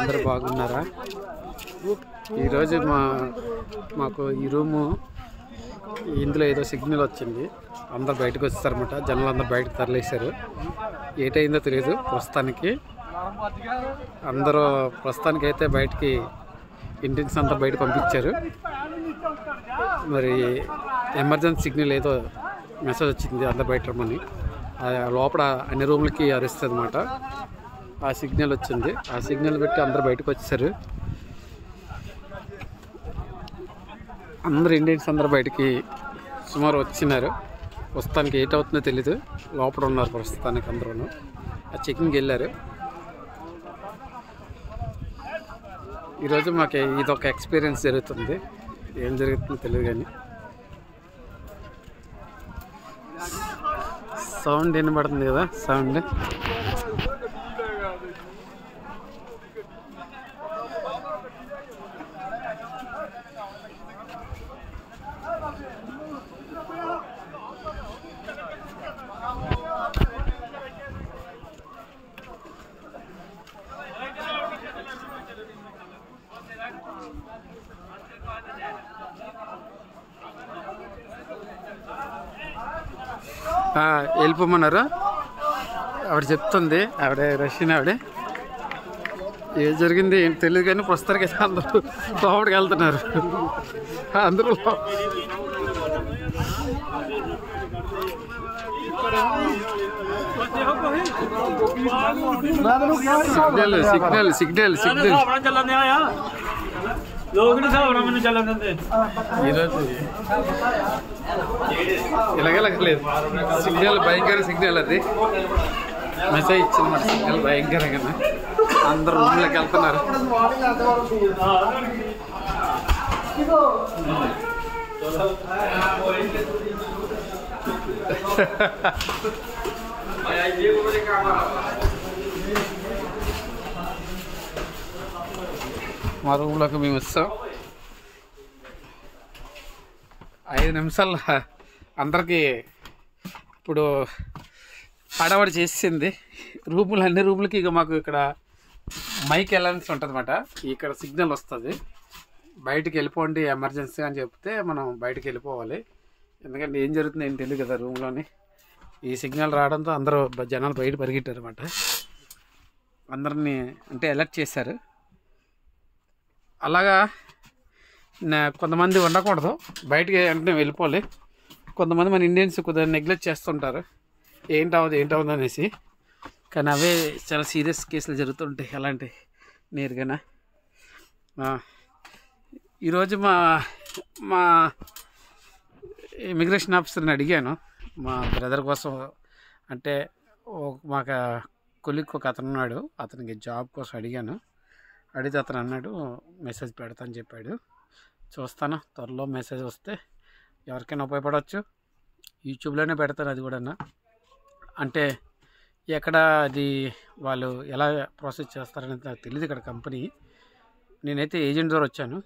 అందరూ బాగున్నారా? ఈరోజు మాకు ఈ రూము ఇందులో ఏదో సిగ్నల్ వచ్చింది. అందరు బయటకు వచ్చేసారన్నమాట. జనాలు అందరు బయటకు తరలేశారు. ఏటైందో తెలియదు. ప్రస్తుతానికి అయితే బయటికి ఇండియన్స్ అంతా బయట పంపించారు. మరి ఎమర్జెన్సీ సిగ్నల్ ఏదో మెసేజ్ వచ్చింది అందరు బయట రమ్మని. లోపల అన్ని రూమ్లకి అరుస్తుంది అన్నమాట. ఆ సిగ్నల్ వచ్చింది. ఆ సిగ్నల్ పెట్టి అందరు బయటకు వచ్చేసారు. అందరు ఇండియన్స్ అందరు బయటికి సుమారు వచ్చినారు. ప్రస్తుతానికి ఏటవుతుందో తెలీదు. లోపల ఉన్నారు ప్రస్తుతానికి అందరూ. ఆ చెకింగ్కి వెళ్ళారు. ఈరోజు మాకు ఇదొక ఎక్స్పీరియన్స్ జరుగుతుంది. ఏం జరుగుతుందో తెలియదు కానీ సౌండ్ వినబడుతుంది కదా. సౌండ్ వెళ్ళిపోమన్నారు. ఆవిడ చెప్తుంది. ఆవిడ రష్యన్ ఆవిడ. ఏం జరిగింది ఏం తెలియదు కానీ ప్రస్తుతానికి అందరూ లోపలికి వెళ్తున్నారు. అందరూ సిగ్నల్ సిగ్నల్ సిగ్నల్ ఈరోజు ఇలాగలేదు. సిగ్నల్ భయంకర సిగ్నల్. అది మెసేజ్ ఇచ్చింది మన సిగ్నల్ భయంకరంగా. అందరు రూమ్లోకి వెళ్తున్నారు. మా రూమ్లోకి మేము వస్తాం. 5 నిమిషాలు అందరికీ ఇప్పుడు హడావడి చేసింది. అన్ని రూములకి ఇక మాకు ఇక్కడ మైక్ అలౌన్స్ ఉంటుంది అన్నమాట. ఇక్కడ సిగ్నల్ వస్తుంది. బయటికి వెళ్ళిపోండి ఎమర్జెన్సీ అని చెప్తే మనం బయటికి వెళ్ళిపోవాలి. ఎందుకంటే ఏం జరుగుతుంది ఏం తెలియదు కదా రూమ్లోని. ఈ సిగ్నల్ రావడంతో అందరూ జనాలు బయట పరిగెట్టారు అన్నమాట. అందరినీ అంటే అలర్ట్ చేశారు. అలాగా కొంతమంది ఉండకూడదు, బయటికి వెంటనే వెళ్ళిపోవాలి. కొంతమంది మన ఇండియన్స్ కొద్దిగా నెగ్లెక్ట్ చేస్తుంటారు, ఏంటవదు అనేసి. కానీ అవే చాలా సీరియస్ కేసులు జరుగుతుంటాయి. అలాంటి నేరుగానే ఈరోజు మా ఇమిగ్రేషన్ ఆఫీసర్ని అడిగాను మా బ్రదర్ కోసం. అంటే మాకు కొలిక్ ఒక అతను ఉన్నాడు, అతనికి జాబ్ కోసం అడిగాను. అడిగితే అతను అన్నాడు మెసేజ్ పెడతాను చెప్పాడు. చూస్తాను, త్వరలో మెసేజ్ వస్తే ఎవరికైనా ఉపయోగపడవచ్చు. యూట్యూబ్లోనే పెడతాను అది కూడా. అంటే ఎక్కడ అది వాళ్ళు ఎలా ప్రాసెస్ చేస్తారనేది నాకు తెలియదు. ఇక్కడ కంపెనీ నేనైతే ఏజెంట్ ద్వారా వచ్చాను.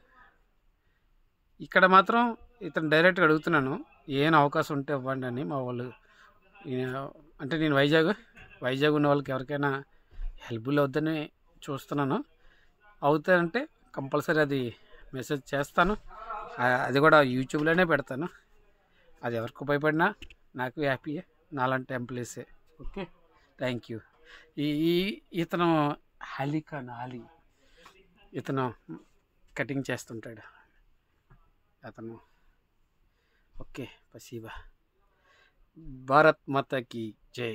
ఇక్కడ మాత్రం ఇతను డైరెక్ట్గా అడుగుతున్నాను ఏమైనా అవకాశం ఉంటే ఇవ్వండి అని. మా వాళ్ళు అంటే నేను వైజాగ్ ఉన్న వాళ్ళకి ఎవరికైనా హెల్ప్ఫుల్ అవుతుందని చూస్తున్నాను. అవుతాయంటే కంపల్సరీ అది మెసేజ్ చేస్తాను. అది కూడా యూట్యూబ్లోనే పెడతాను. అది ఎవరికి ఉపయోగపడినా నాకు హ్యాపీయే, నాలాంటి ఎంప్లాయీసే. Okay, thank you. ఇతను అలీ ఇతను కటింగ్ చేస్తుంటాడు అతను. ఓకే, పసీబా. భారత్ మాతాకి జై.